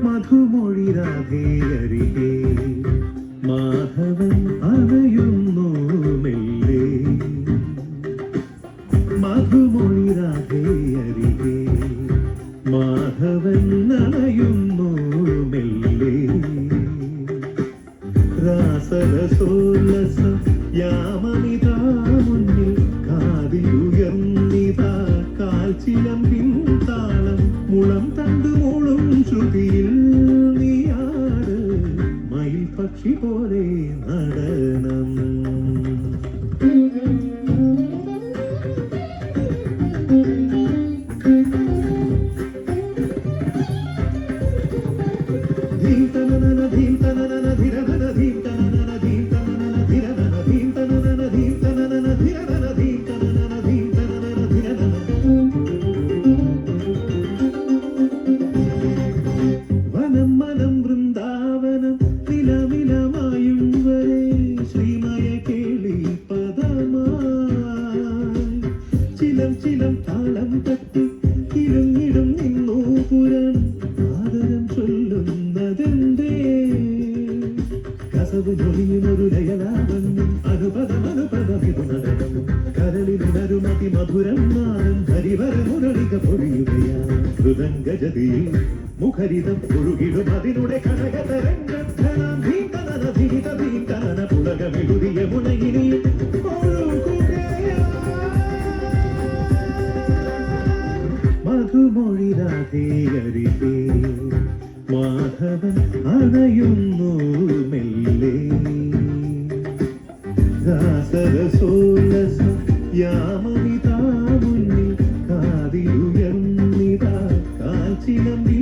മധുമൊഴി രാധേയരികെ മാധവൻ അണയുന്നു മെല്ലെ. മധുമൊഴി രാധേയരികെ മാധവൻ അണയുന്നു മെല്ലെ. രാസരസോല്ലസം യാമമിതാ മുന്നിൽ കാതിലുയർന്നിതാ കാൽച്ചിലമ്പിൻ താളം മുളം തണ്ടു മൂളും ശ്രുതിയിൽ നീയാട് മയിൽ പക്ഷി പോലെ നടനം. ധീം തനനന ധീം തനനന ധിരനന ധീം തനനന ധീം തനനന ധിരനന ധീം തനനന ധീം തനനന ധിരനന ധീം തനനന ധീം തനനന ധിരനന. വനം മനം വൃന്ദാവനം നിലമിലമായും വരെ ശ്രീമയ കേളി പദമായി ചിലം ചിലം താളം തട്ടി ഇടുങ്ങിടും നിന്നു പുരം ആദരം ചൊല്ലുന്നതെന്തേ. കസവ് ജൊലിയുമൊരു ലയലാവണ്യം അനുപദമനുപദമിതു നടനം കരളിലുണരും അതിമധുരം നാദം ഹരിവര മുരളിക പൊഴിയുകയാ മൃദംഗജതിയിൽ മുഖരിതം ഒഴുകിടും അതിനുടെ കനകതരംഗം ഭീതനന ഭീത ഭീതനന പുളകമെഴുതിയ മുനയിനിയും മധുമൊഴി രാധേയരികെ മാധവൻ അണയുന്നു മെല്ലെ. രാസരസോല്ലസം യാമമിതാ മുന്നിൽ കാതിലുയർന്നിതാ കാൽച്ചിലമ്പി